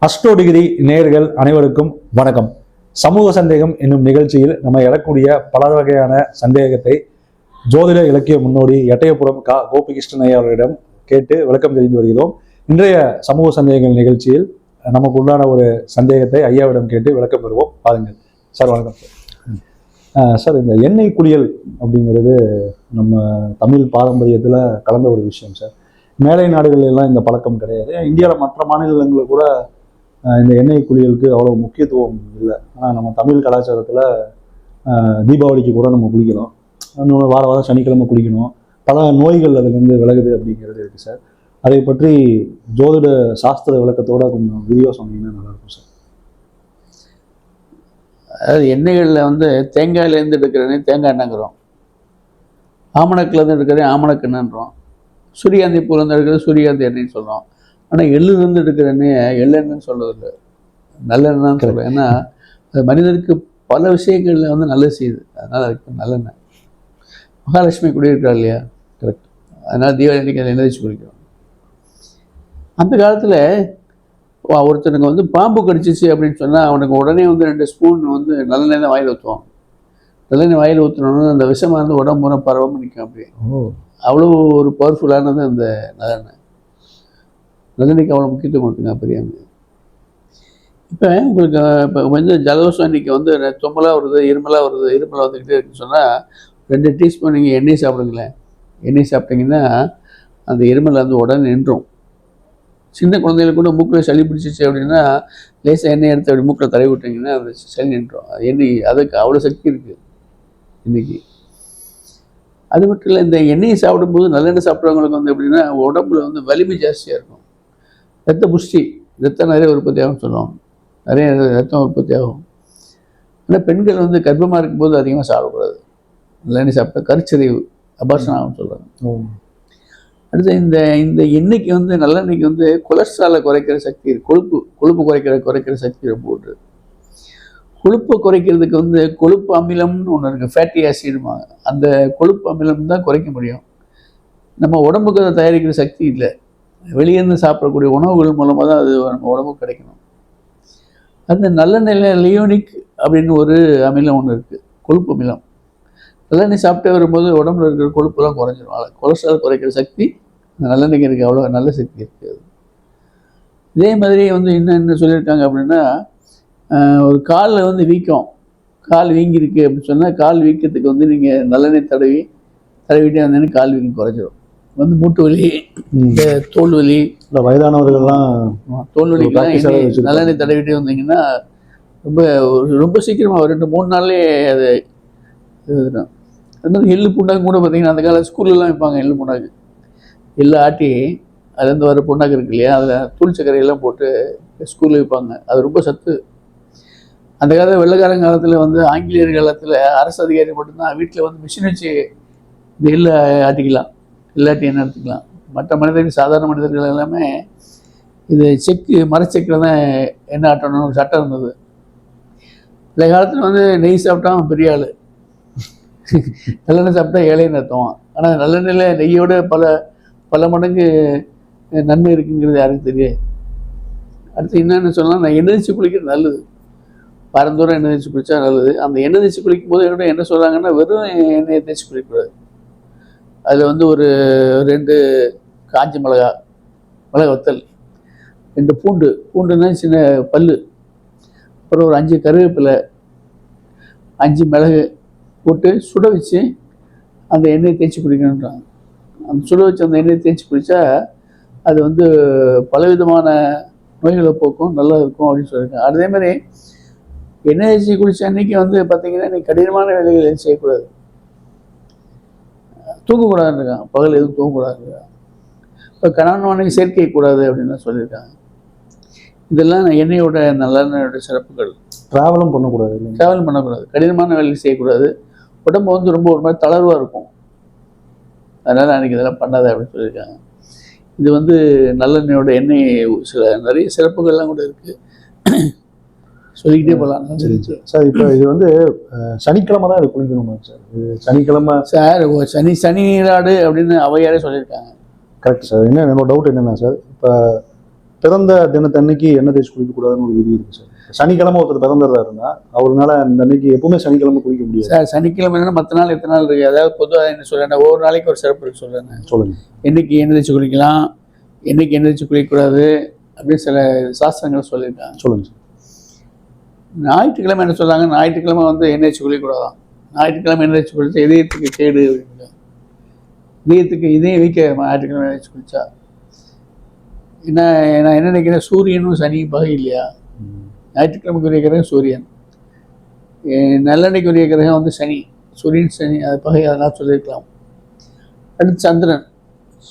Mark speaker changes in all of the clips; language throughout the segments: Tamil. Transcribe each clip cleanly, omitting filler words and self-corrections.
Speaker 1: அஸ்ட்ரோ டிகிரி நேயர்கள் அனைவருக்கும் வணக்கம். சமூக சந்தேகம் என்னும் நிகழ்ச்சியில் நம்ம எழக்கூடிய பல வகையான சந்தேகத்தை ஜோதிட இலக்கிய முன்னோடி எட்டயபுரம் கோபிகிருஷ்ணன் ஐயா அவர்களிடம் கேட்டு விளக்கம் தெரிந்து வருகிறோம். இன்றைய சமூக சந்தேகங்கள் நிகழ்ச்சியில் நமக்கு உண்டான ஒரு சந்தேகத்தை ஐயாவிடம் கேட்டு விளக்கம் பெறுவோம். பாருங்கள் சார். வணக்கம் சார். இந்த எண்ணெய் குளியல் அப்படிங்கிறது நம்ம தமிழ் பாரம்பரியத்தில் கலந்த ஒரு விஷயம் சார். மேலை நாடுகள் எல்லாம் இந்த பழக்கம் கிடையாது. இந்தியாவில் மற்ற மாநிலங்களில் கூட இந்த எண்ணெய் குளியலுக்கு அவ்வளோ முக்கியத்துவம் இல்லை. ஆனால் நம்ம தமிழ் கலாச்சாரத்தில் தீபாவளிக்கு கூட நம்ம குளிக்கணும், வார வாரம் சனிக்கிழமை குளிக்கணும், பல நோய்கள் அதுலேருந்து விலகுது அப்படிங்கிறது இருக்குது சார். அதை பற்றி ஜோதிட சாஸ்திர விளக்கத்தோட கொஞ்சம் விரிவாக சொன்னீங்கன்னா நல்லாயிருக்கும் சார்.
Speaker 2: அதாவது எண்ணெய்களில் தேங்காயிலேருந்து எடுக்கிறனே தேங்காய் எண்ணெய்ங்கிறோம், ஆமணக்குலேருந்து எடுக்கிறதே ஆமணக்கு எண்ணெய்ன்றோம், சூரியகாந்தி பூலேருந்து எடுக்கிறது சூரியகாந்தி எண்ணெய்ன்னு சொல்கிறோம். ஆனால் எள்ளுலேருந்து எடுக்கிற எண்ணெயை எள்ளெண்ணெய்ன்னு சொல்றதில்லை, நல்லெண்ணெய்ன்னு சொல்கிறோம். ஏன்னா அது மனிதனுக்கு பல விஷயங்களில் நல்லது செய்யுது, அதனால் அதுக்கு நல்லெண்ணெய். மகாலட்சுமி குடியிருக்கிறா இல்லையா, கரெக்ட். அதனால் தீபாவளி அன்றைக்கி அதை எண்ணெய் வச்சு குடிக்கிறோம். அந்த காலத்தில் ஒருத்தனுக்கு பாம்பு கடிச்சிச்சு அப்படின்னு சொன்னால் அவனுக்கு உடனே 2 ஸ்பூன் நல்லெண்ணெய் தான் வாயில் ஊற்றுவான். நல்லெண்ணெய் வாயில் ஊற்றினோன்னு அந்த விஷமாக இருந்து உடம்பு பூரா பரவாமல் நிற்கும். அப்படியே அவ்வளோ ஒரு பவர்ஃபுல்லானது அந்த நல்லெண்ணெய். நல்லெண்ணெய்க்கு அவ்வளோ முக்கியத்துவம் கொடுத்துங்க பெரியாங்க. இப்போ உங்களுக்கு இப்போ ஜலதோஷம் இன்றைக்கி தும்மலாக வருது, இருமலாக வருது, இருமலாக வந்துக்கிட்டே இருக்குன்னு சொன்னால் 2 டீஸ்பூன் நீங்கள் எண்ணெய் சாப்பிடுங்களேன். எண்ணெய் சாப்பிட்டீங்கன்னா அந்த இருமல் உடனே நின்றும். சின்ன குழந்தைகளுக்கு கூட மூக்கில் சளி பிடிச்சிச்சு அப்படின்னா லேசாக எண்ணெய் எடுத்து அப்படி மூக்கில் தடவி விட்டிங்கன்னா அந்த சளி நின்றும். அது எண்ணெய் அதுக்கு அவ்வளோ சக்தி இருக்குது இன்றைக்கி. அது மட்டும் இல்லை, இந்த எண்ணெயை சாப்பிடும்போது நல்லெண்ணெய் சாப்பிட்றவங்களுக்கு எப்படின்னா உடம்புல வலிமை ஜாஸ்தியாக இருக்கும், ரத்த புஷ்டி, ரத்தம் நிறைய உற்பத்தி ஆகும்னு சொல்லுவாங்க, நிறைய ரத்தம் உற்பத்தி ஆகும். ஆனால் பெண்கள் கர்ப்பமாக இருக்கும்போது அதிகமாக சாப்பிடக்கூடாது. நல்லெண்ணெய் சாப்பிட்டா கருச்சரிவு, அபார்ஷன் ஆகும்னு சொல்கிறாங்க. அடுத்து இந்த எண்ணெய்க்கு நல்லெண்ணெய்க்கு கொலஸ்ட்ராலை குறைக்கிற சக்தி இருக்குது, கொழுப்பு குறைக்கிற சக்தி ரொம்ப உண்டு. கொழுப்பை குறைக்கிறதுக்கு கொழுப்பு அமிலம்னு ஒன்று இருக்குது, ஃபேட்டி ஆசிடுமாங்க. அந்த கொழுப்பு அமிலம் தான் குறைக்க முடியும். நம்ம உடம்புக்கு அதை தயாரிக்கிற சக்தி இல்லை. வெளியேருந்து சாப்பிடக்கூடிய உணவுகள் மூலமாக தான் அது நம்ம உடம்புக்கு கிடைக்கணும். அந்த நல்லெண்ணெயில் லியோனிக் அப்படின்னு ஒரு அமிலம் ஒன்று இருக்குது, கொழுப்பு அமிலம். நல்லெண்ணெய் சாப்பிட்டே வரும்போது உடம்புல இருக்கிற கொழுப்புலாம் குறைஞ்சிடும். கொலஸ்ட்ரால் குறைக்கிற சக்தி அந்த நல்லெண்ணெய்க்கு இருக்குது, அவ்வளோ நல்ல சக்தி இருக்குது. இதே மாதிரி இன்னும் என்ன சொல்லியிருக்காங்க அப்படின்னா, ஒரு காலில் வீக்கம், கால் வீங்கியிருக்கு அப்படின்னு சொன்னால் கால் வீக்கத்துக்கு நீங்கள் நல்லெண்ணெய் தடவிட்டே வந்தீங்கன்னா கால் வீக்கம் குறைஞ்சிடும். மூட்டு வலி, இந்த தோல் வலி, இந்த வயதானவர்கள்லாம் தோல் வலிக்கெல்லாம் நல்லெண்ணெய் தடவிட்டே வந்தீங்கன்னா ரொம்ப சீக்கிரமாக 2-3 நாள்லேயே அது இதுதான். அது எள்ளு புண்ணாக்கு கூட பார்த்தீங்கன்னா அந்த காலம் ஸ்கூல்லலாம் வைப்பாங்க. எள்ளு புண்ணாக்கு, எள்ளு ஆட்டி அதுலேருந்து வர புண்ணாக்கு இருக்கு இல்லையா, அதில் தூள் சர்க்கரையெல்லாம் போட்டு ஸ்கூலில் வைப்பாங்க. அது ரொம்ப சத்து. அந்த காலத்தில் வெள்ளைக்காரங்க காலத்தில் ஆங்கிலேயர் காலத்தில் அரசு அதிகாரி மட்டும்தான் வீட்டில் மிஷின் வச்சு இந்த எள்ளு ஆட்டிக்கலாம், இல்லாட்டி என்ன எடுத்துக்கலாம். மற்ற மனிதர்கள், சாதாரண மனிதர்கள் எல்லாமே இது மரச்செக்கில் தான் எண்ணெய் ஆட்டணும்னு ஒரு சட்டம் இருந்தது. இந்த காலத்தில் நெய் சாப்பிட்டா பெரிய ஆள், நல்லெண்ணெய் சாப்பிட்டா ஏழைன்னு அர்த்தம். ஆனால் நல்லெண்ணெயில் நெய்யோட பல மடங்கு நன்மை இருக்குங்கிறது யாருக்கும் தெரியாது. அடுத்து என்னென்னு சொல்லலாம், நான் எண்ணெய் தேய்ச்சி குளிக்கிறது நல்லது, வாரந்தோறும் எண்ணெய் தேய்ச்சி குளித்தா நல்லது. அந்த எண்ணெய் தேய்ச்சி குளிக்கும் போது என்ன சொல்கிறாங்கன்னா, வெறும் எண்ணெயை தேய்ச்சி குளிக்கக்கூடாது. அதில் ஒரு 2 காஞ்ச மிளகா வத்தல், 2 பூண்டுன்னா சின்ன பல், அப்புறம் ஒரு 5 கருவேப்பிலை, 5 மிளகு போட்டு சுட வச்சு அந்த எண்ணெயை தேய்ச்சி குளிக்கணுன்றாங்க. அந்த சுட வச்சு அந்த எண்ணெயை தேய்ச்சி குளித்தா அது பலவிதமான நோய்களை போக்கும், நல்லா இருக்கும் அப்படின்னு சொல்லியிருக்காங்க. அதே மாதிரி எண்ணெய் தேய்ச்சி குளித்த அன்றைக்கி பார்த்திங்கன்னா இன்றைக்கி கடினமான வேலைகள் எதுவும் செய்யக்கூடாது, தூங்கக்கூடாதுன்னு இருக்காங்க, பகல் எதுவும் தூங்கக்கூடாதுன்னு இருக்காங்க. இப்போ கணவன் சேர்க்கை கூடாது அப்படின்னு சொல்லியிருக்காங்க. இதெல்லாம் எண்ணெயோட நல்லெண்ணெயோட சிறப்புகள்.
Speaker 1: ட்ராவலும் பண்ணக்கூடாது, கடினமான வேலைகள் செய்யக்கூடாது, உடம்பு ரொம்ப ஒரு மாதிரி தளர்வாக இருக்கும். அதனால் அன்றைக்கி இதெல்லாம் பண்ணாத அப்படின்னு சொல்லியிருக்காங்க. இது நல்லெண்ணெயோட எண்ணெய் சில நிறைய சிறப்புகள்லாம் கூட இருக்குது, சொல்லிக்கிட்டே போகலாம். சரி சார். இப்போ இது சனிக்கிழமை தான் இது குளிக்கணுமா சார்? இது சனிக்கிழமை
Speaker 2: சார், சனி நீராடு அப்படின்னு அவையாரே சொல்லியிருக்காங்க.
Speaker 1: Correct sir. என்னோட டவுட் என்னென்னா சார், இப்போ பிறந்த தினத்தன்னைக்கு எண்ணெய் தேய்ச்சி குளிக்கக்கூடாதுன்னு ஒரு விதி இருக்கு சார். சனிக்கிழமை ஒருத்தர் பிறந்தறாருன்னா அவருனால அந்த அன்னைக்கு எப்பவுமே சனிக்கிழமை குளிக்க முடியாது
Speaker 2: சார். சனிக்கிழமை மற்ற நாள் எத்தனை நாள் இருக்கு? அதாவது பொதுவாக என்ன சொல்றேன், ஒவ்வொரு நாளைக்கு ஒரு சிறப்பு இருக்கு சொல்றேன்.
Speaker 1: சொல்லுங்க.
Speaker 2: என்னைக்கு எண்ணெய் தேய்ச்சி குளிக்கலாம், என்னைக்கு எண்ணெய் தேய்ச்சி குளிக்கக்கூடாது அப்படின்னு சில சாஸ்திரங்கள் சொல்லியிருக்காங்க.
Speaker 1: சொல்லுங்க சார்.
Speaker 2: ஞாயிற்றுக்கிழமை என்ன சொல்றாங்க, ஞாயிற்றுக்கிழமை வந்து எண்ணெய் தேய்ச்சி குளிக்கக்கூடாதான். ஞாயிற்றுக்கிழமை எண்ணெய் தேய்ச்சி குளிச்சா இதயத்துக்கு கேடு அப்படின்னு, இதயத்துக்கு இதயம் வீக்க ஞாயிற்றுக்கிழமை எண்ணெய் தேய்ச்சி குளிச்சா. என்ன நான் என்ன நினைக்கிறேன், சூரியனும் சனியும் பகை இல்லையா? ஞாயிற்றுக்கிழமைக்குரிய கிரகம் சூரியன், நல்லெண்ணெய்க்குரிய கிரகம் வந்து சனி. சூரியன் சனி அது பகை, அதெல்லாம் சொல்லியிருக்கலாம். அடுத்து சந்திரன்.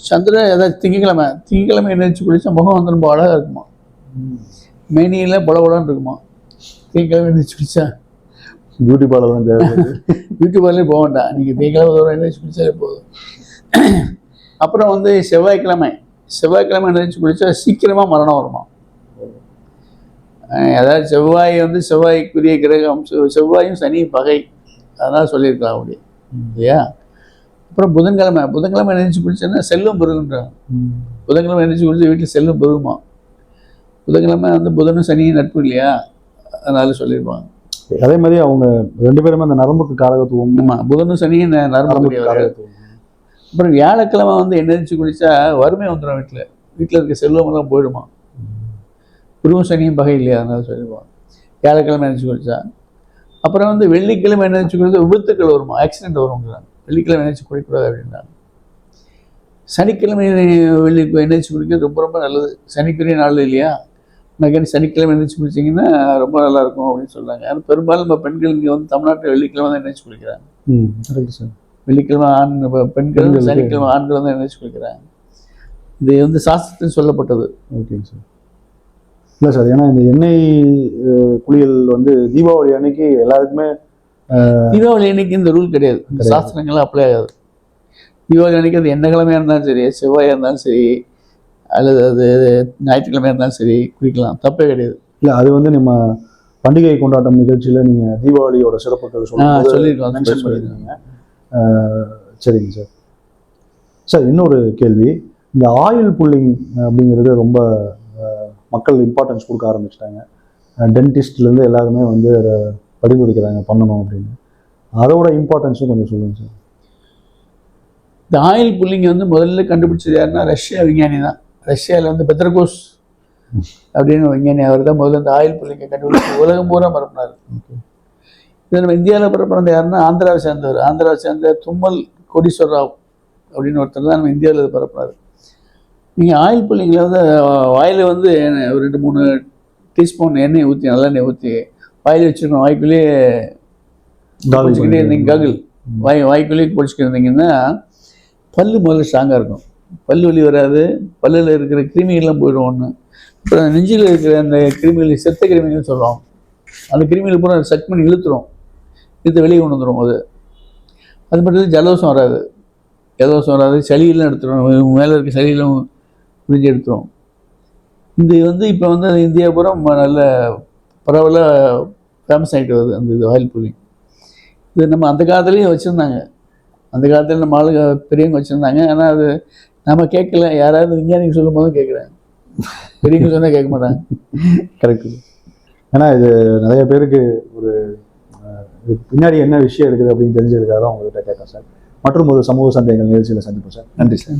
Speaker 2: சந்திரன் ஏதாவது திங்கக்கிழமை எண்ணெய் தேய்ச்சி குளிச்சா முகம் வந்து ரொம்ப அழகாக இருக்குமா, மேனியில் பொலன்னு இருக்குமா. திங்கக்கிழமை எண்ணெய் தேய்ச்சி குளிச்சா
Speaker 1: பியூட்டி பார்லர் தான் தேவைப்படுது.
Speaker 2: பியூட்டி பார்லரே போக வேண்டாம், நீங்கள் திங்கக்கிழமை தூரம் எண்ணெய் தேய்ச்சி குளிச்சாலே போதும். அப்புறம் வந்து செவ்வாய்க்கிழமை எண்ணெய் தேய்ச்சி குளிச்சா சீக்கிரமாக மரணம் வருமா. அதாவது செவ்வாய் வந்து செவ்வாய்க்குரிய கிரகம், செவ்வாயும் சனி பகை, அதனால் சொல்லியிருக்கலாம் அப்படி இல்லையா. அப்புறம் புதன்கிழமை நினைச்சு குளிச்சேன்னா செல்வம் பெருகுன்றாங்க. புதன்கிழமை நினைச்சு குளிச்சு வீட்டில் செல்வம் பெருகுமா. புதன்கிழமை வந்து புதனும் சனியும் நட்பு இல்லையா, அதனால சொல்லியிருப்பாங்க.
Speaker 1: அதே மாதிரி அவங்க ரெண்டு பேருமே அந்த நரம்புக்கு காரகத்துவம்.
Speaker 2: ஆமாம், புதனும் சனியும் நரம்பு காரகத்துவம். அப்புறம் வியாழக்கிழமை வந்து எண்ணெய் தேய்ச்சி குளிச்சா வறுமை வந்துடும், வீட்டில் இருக்க செல்வமெல்லாம் போயிடுமா. குருவும் சனியும் பகை இல்லையா, அதனால சொல்லிடுவாங்க வியாழக்கிழமை நினைச்சு குளிச்சா. அப்புறம் வந்து வெள்ளிக்கிழமை நினைச்சு குளிச்சா விபத்துக்கள் வருமா, ஆக்சிடென்ட் வருங்கிறாங்க. வெள்ளிக்கிழமை நினைச்சு குளிக்கூடாது அப்படின்றாங்க. சனிக்கிழமை நினைச்சு குளிக்கிறது ரொம்ப ரொம்ப நல்லது, சனிக்குரிய நாள் இல்லையா. எனக்கு சனிக்கிழமை நினைச்சு குளிச்சிங்கன்னா ரொம்ப நல்லா இருக்கும் அப்படின்னு சொல்கிறாங்க. ஆனால் பெரும்பாலும் நம்ம பெண்கள் இங்கே வந்து தமிழ்நாட்டில் வெள்ளிக்கிழமை தான் நினைச்சு குளிக்கிறாங்க.
Speaker 1: சார்.
Speaker 2: வெள்ளிக்கிழமை பெண்கள், சனிக்கிழமை ஆண்கள் வந்து நினைச்சு குளிக்கிறாங்க. இது வந்து சாஸ்திரத்தில் சொல்லப்பட்டது.
Speaker 1: ஓகேங்க சார். இல்லை சார், ஏன்னா இந்த எண்ணெய் குளியல் வந்து தீபாவளி அன்னைக்கு எல்லாருக்குமே,
Speaker 2: தீபாவளி அன்னைக்கு இந்த ரூல் கிடையாது, இந்த சாஸ்திரங்கள்லாம் அப்ளை ஆகாது. தீபாவளி அன்னைக்கு அது எந்த கிழமையாக இருந்தாலும் சரி, செவ்வாயாக இருந்தாலும் சரி, அல்லது அது ஞாயிற்றுக்கிழமையாக இருந்தாலும் சரி குளிக்கலாம், தப்பே கிடையாது.
Speaker 1: இல்லை, அது வந்து நம்ம பண்டிகை கொண்டாட்டம் நிகழ்ச்சியில் நீங்கள் தீபாவளியோட சிறப்புகள் சொல்லியிருக்கீங்க. சரிங்க சார். சார், இன்னொரு கேள்வி. இந்த ஆயில் புல்லிங் அப்படிங்கிறது ரொம்ப மக்கள் இம்பார்ட்டன்ஸ் கொடுக்க ஆரம்பிச்சிட்டாங்க. டென்டிஸ்ட்லேருந்து எல்லாருமே வந்து அதை பரிந்துரைக்கிறாங்க பண்ணணும் அப்படின்னு. அதோட இம்பார்ட்டன்ஸும் கொஞ்சம் சொல்லுங்கள் சார்.
Speaker 2: இந்த ஆயில் புல்லிங் வந்து முதல்ல கண்டுபிடிச்சது யாருன்னா ரஷ்யா விஞ்ஞானி தான். ரஷ்யாவில் வந்து பெத்ரகோஸ் அப்படின்னு விஞ்ஞானி, அவர் தான் முதல்ல இந்த ஆயில் புல்லிங்கை கண்டுபிடிச்சி உலகம் பூரா பரப்பினார். இதை நம்ம இந்தியாவில் பரப்புறது யாருன்னா ஆந்திராவை சேர்ந்த தும்மல் கோடீஸ்வர ராவ் அப்படின்னு ஒருத்தர் தான் நம்ம இந்தியாவில் இதை பரப்புனார். நீங்கள் ஆயில் புல்லிங்கில் வந்து வாயில் வந்து ஒரு 2-3 டீஸ்பூன் எண்ணெய் ஊற்றி, நல்லெண்ணெய் ஊற்றி வாயில் வச்சுருக்கணும். வாய்க்குள்ளேயே பொடிச்சிக்கிட்டே இருந்தீங்க, ககில் வாய்க்குள்ளேயே பொடிச்சிக்கிட்டு இருந்தீங்கன்னா பல்லு முதல்ல ஸ்ட்ராங்காக இருக்கும், பல்லு வலி வராது, பல்லில் இருக்கிற கிருமிகள்லாம் போயிடும் ஒன்று. அப்புறம் நெஞ்சில் இருக்கிற அந்த கிருமிகள், செத்த கிருமிகள்னு சொல்கிறோம், அந்த கிருமிகள் பூரா சக் பண்ணி இழுத்துரும், வெளியே கொண்டு வந்துடும். அது மட்டும் இல்லை, ஜலதோஷம் வராது, சளியெல்லாம் எடுத்துடும், மேலே இருக்க சளியெல்லாம் புரிஞ்சு எடுத்துரும். இது வந்து இப்போ வந்து இந்தியா பூரா நல்ல பரவலாக ஃபேமஸ் ஆகிட்டு வருது அந்த இது ஆயில் புல்லிங். இது நம்ம அந்த காலத்துலேயும் வச்சுருந்தாங்க, அந்த காலத்தில் நம்ம ஆளுங்க பெரியவங்க வச்சுருந்தாங்க. ஆனால் அது நம்ம கேட்கல, யாராவது விஞ்ஞானிக்கு சொல்லும் போதும் கேட்குறாங்க, பெரியவங்க சொன்னால் கேட்க மாட்டாங்க.
Speaker 1: கரெக்டு. ஏன்னா இது நிறைய பேருக்கு ஒரு பின்னாடி என்ன விஷயம் இருக்குது அப்படின்னு தெரிஞ்சதுக்காக தான் உங்கள்கிட்ட கேட்டேன் சார். மற்றும் ஒரு சமூக சந்தேகங்கள் நிகழ்ச்சியில் சந்திப்போம் சார். நன்றி சார்.